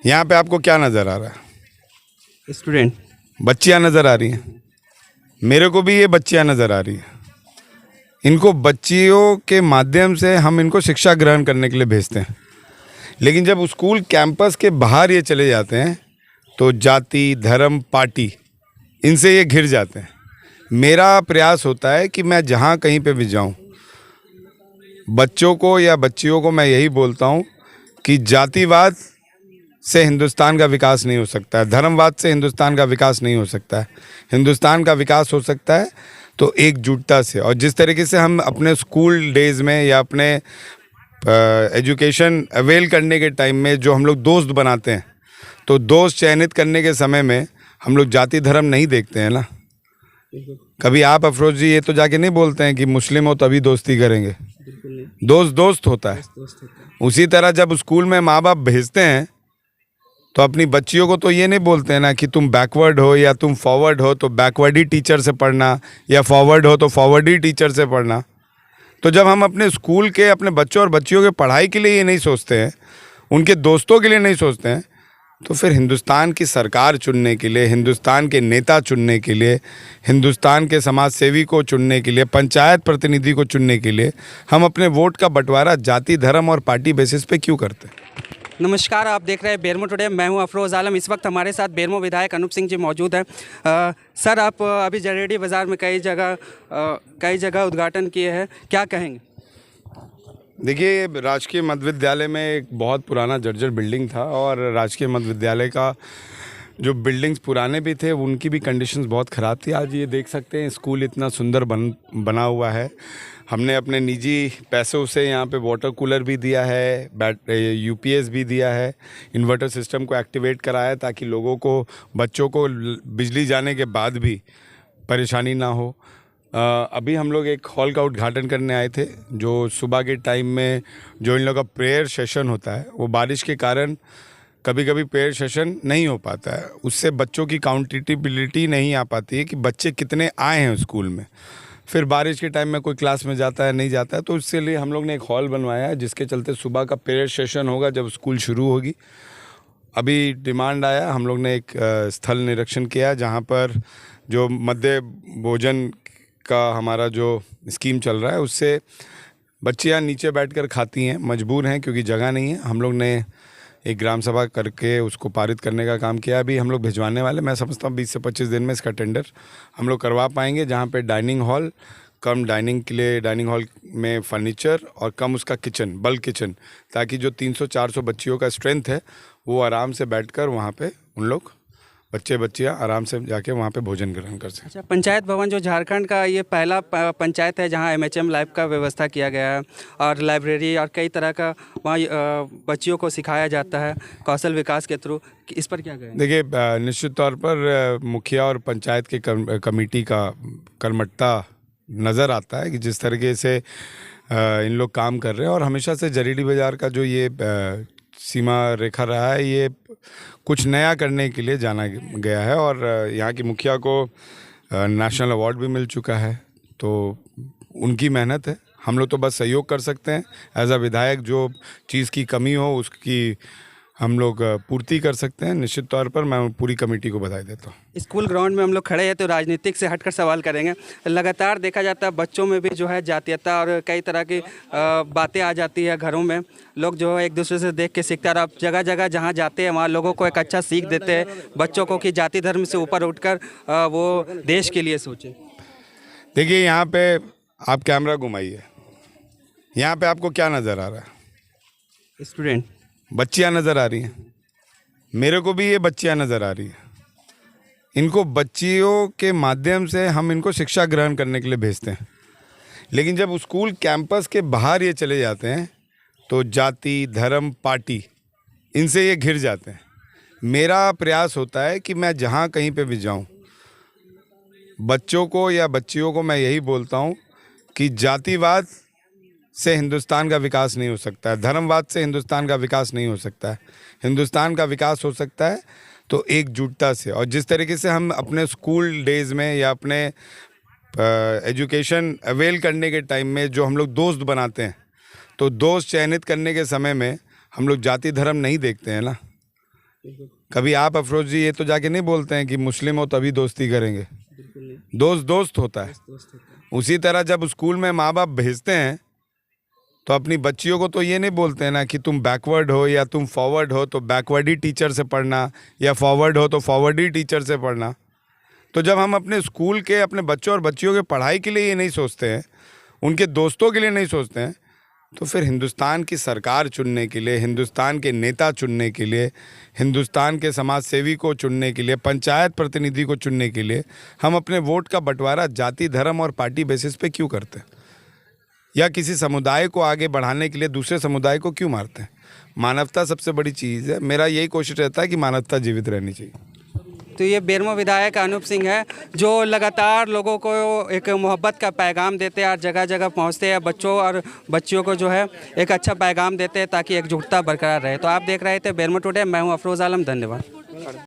यहाँ पे आपको क्या नज़र आ रहा है? स्टूडेंट। बच्चियाँ नज़र आ रही हैं। मेरे को भी ये बच्चियाँ नज़र आ रही हैं। इनको बच्चियों के माध्यम से हम इनको शिक्षा ग्रहण करने के लिए भेजते हैं, लेकिन जब स्कूल कैंपस के बाहर ये चले जाते हैं तो जाति, धर्म, पार्टी इनसे ये घिर जाते हैं। मेरा प्रयास होता है कि मैं जहाँ कहीं पे भी जाऊँ, बच्चों को या बच्चियों को मैं यही बोलता हूँ कि जातिवाद से हिंदुस्तान का विकास नहीं हो सकता है, धर्मवाद से हिंदुस्तान का विकास नहीं हो सकता है। हिंदुस्तान का विकास हो सकता है तो एकजुटता से। और जिस तरीके से हम अपने स्कूल डेज़ में या अपने एजुकेशन अवेल करने के टाइम में जो हम लोग दोस्त बनाते हैं, तो दोस्त चयनित करने के समय में हम लोग जाति धर्म नहीं देखते हैं ना। कभी आप अफरोज जी ये तो जाके नहीं बोलते हैं कि मुस्लिम हो तभी दोस्ती करेंगे। दोस्त दोस्त होता है। उसी तरह जब स्कूल में माँ बाप भेजते हैं तो अपनी बच्चियों को तो ये नहीं बोलते हैं ना कि तुम बैकवर्ड हो या तुम फॉरवर्ड हो तो बैकवर्ड ही टीचर से पढ़ना, या फॉरवर्ड हो तो फॉरवर्ड ही टीचर से पढ़ना। तो जब हम अपने स्कूल के अपने बच्चों और बच्चियों के पढ़ाई के लिए ये नहीं सोचते हैं, उनके दोस्तों के लिए नहीं सोचते हैं, तो फिर हिंदुस्तान की सरकार चुनने के लिए, हिंदुस्तान के नेता चुनने के लिए, हिंदुस्तान के समाज सेवी को चुनने के लिए, पंचायत प्रतिनिधि को चुनने के लिए हम अपने वोट का बंटवारा जाति, धर्म और पार्टी बेसिस पे क्यों करते हैं? नमस्कार, आप देख रहे हैं बेरमो टुडे। मैं हूं अफरोज आलम। इस वक्त हमारे साथ बेरमो विधायक अनूप सिंह जी मौजूद हैं। सर, आप अभी जरेडी बाज़ार में कई जगह उद्घाटन किए हैं, क्या कहेंगे? देखिए, राजकीय मध्य विद्यालय में एक बहुत पुराना जर्जर बिल्डिंग था, और राजकीय मध्य विद्यालय का जो बिल्डिंग्स पुराने भी थे उनकी भी कंडीशंस बहुत ख़राब थी। आज ये देख सकते हैं स्कूल इतना सुंदर बना हुआ है। हमने अपने निजी पैसों से यहाँ पे वाटर कूलर भी दिया है, यूपीएस भी दिया है, इन्वर्टर सिस्टम को एक्टिवेट कराया है ताकि लोगों को, बच्चों को बिजली जाने के बाद भी परेशानी ना हो। अभी हम लोग एक हॉल का उद्घाटन करने आए थे, जो सुबह के टाइम में जो इन लोगों का प्रेयर सेशन होता है, वो बारिश के कारण कभी कभी प्रेयर सेशन नहीं हो पाता है। उससे बच्चों की काउंटेबिलिटी नहीं आ पाती है कि बच्चे कितने आए हैं स्कूल में। फिर बारिश के टाइम में कोई क्लास में जाता है, नहीं जाता है, तो इसके लिए हम लोग ने एक हॉल बनवाया है, जिसके चलते सुबह का प्रेयर सेशन होगा जब स्कूल शुरू होगी। अभी डिमांड आया, हम लोग ने एक स्थल निरीक्षण किया जहाँ पर जो मध्य भोजन का हमारा जो स्कीम चल रहा है, उससे बच्चियाँ नीचे बैठकर खाती हैं, मजबूर हैं क्योंकि जगह नहीं है। हम लोग ने एक ग्राम सभा करके उसको पारित करने का काम किया। अभी हम लोग भिजवाने वाले, मैं समझता हूँ 20 से 25 दिन में इसका टेंडर हम लोग करवा पाएंगे, जहाँ पे डाइनिंग हॉल कम, डाइनिंग के लिए डाइनिंग हॉल में फर्नीचर और कम उसका किचन, बल्क किचन, ताकि जो 300-400 बच्चियों का स्ट्रेंथ है वो आराम से बैठकर वहाँ पे उन लोग बच्चियाँ आराम से जाके वहाँ पे भोजन ग्रहण कर सकें। अच्छा, पंचायत भवन जो झारखंड का ये पहला पंचायत है जहां एमएचएम लैब का व्यवस्था किया गया है, और लाइब्रेरी और कई तरह का वहाँ बच्चियों को सिखाया जाता है कौशल विकास के थ्रू। इस पर क्या कहें? देखिए, निश्चित तौर पर मुखिया और पंचायत के कमेटी का कर्मठता नज़र आता है कि जिस तरीके से इन लोग काम कर रहे हैं, और हमेशा से जरेडी बाज़ार का जो ये सीमा रेखा रहा है, ये कुछ नया करने के लिए जाना गया है, और यहाँ की मुखिया को नेशनल अवार्ड भी मिल चुका है। तो उनकी मेहनत है, हम लोग तो बस सहयोग कर सकते हैं। एज अ विधायक जो चीज़ की कमी हो उसकी हम लोग पूर्ति कर सकते हैं। निश्चित तौर पर मैं पूरी कमेटी को बधाई देता हूँ। स्कूल ग्राउंड में हम लोग खड़े हैं तो राजनीतिक से हटकर सवाल करेंगे। लगातार देखा जाता है बच्चों में भी जो है जातीयता और कई तरह की बातें आ जाती है। घरों में लोग जो है एक दूसरे से देख के सीखते हैं, और आप जगह जगह जहाँ जाते हैं वहाँ लोगों को एक अच्छा सीख देते हैं बच्चों को कि जाति धर्म से ऊपर उठकर वो देश के लिए सोचें। देखिए, यहाँ पे आप कैमरा घुमाइए, यहाँ पे आपको क्या नज़र आ रहा है? स्टूडेंट। बच्चियाँ नज़र आ रही हैं। मेरे को भी ये बच्चियाँ नज़र आ रही हैं। इनको बच्चियों के माध्यम से हम इनको शिक्षा ग्रहण करने के लिए भेजते हैं, लेकिन जब स्कूल कैंपस के बाहर ये चले जाते हैं तो जाति, धर्म, पार्टी इनसे ये घिर जाते हैं। मेरा प्रयास होता है कि मैं जहाँ कहीं पे भी जाऊँ, बच्चों को या बच्चियों को मैं यही बोलता हूँ कि जातिवाद से हिंदुस्तान का विकास नहीं हो सकता है, धर्मवाद से हिंदुस्तान का विकास नहीं हो सकता है। हिंदुस्तान का विकास हो सकता है तो एकजुटता से। और जिस तरीके से हम अपने स्कूल डेज़ में या अपने एजुकेशन अवेल करने के टाइम में जो हम लोग दोस्त बनाते हैं, तो दोस्त चयनित करने के समय में हम लोग जाति धर्म नहीं देखते हैं ना। कभी आप अफरोज जी ये तो जाके नहीं बोलते हैं कि मुस्लिम हो तभी दोस्ती करेंगे। दोस्त दोस्त होता है। उसी तरह जब स्कूल में माँ बाप भेजते हैं तो अपनी बच्चियों को तो ये नहीं बोलते हैं ना कि तुम बैकवर्ड हो या तुम फॉरवर्ड हो तो बैकवर्ड ही टीचर से पढ़ना, या फॉरवर्ड हो तो फॉरवर्ड ही टीचर से पढ़ना। तो जब हम अपने स्कूल के अपने बच्चों और बच्चियों के पढ़ाई के लिए ये नहीं सोचते हैं, उनके दोस्तों के लिए नहीं सोचते हैं, तो फिर हिंदुस्तान की सरकार चुनने के लिए, हिंदुस्तान के नेता चुनने के लिए, हिंदुस्तान के समाज सेवी को चुनने के लिए, पंचायत प्रतिनिधि को चुनने के लिए हम अपने वोट का बंटवारा जाति, धर्म और पार्टी बेसिस पे क्यों करते हैं? या किसी समुदाय को आगे बढ़ाने के लिए दूसरे समुदाय को क्यों मारते हैं? मानवता सबसे बड़ी चीज़ है। मेरा यही कोशिश रहता है कि मानवता जीवित रहनी चाहिए। तो ये बेरमो विधायक अनूप सिंह है, जो लगातार लोगों को एक मोहब्बत का पैगाम देते हैं और जगह जगह पहुंचते हैं, बच्चों और बच्चियों को जो है एक अच्छा पैगाम देते हैं ताकि एकजुटता बरकरार रहे। तो आप देख रहे थे बेरमो टुडे, मैं हूं अफरोज़ आलम, धन्यवाद।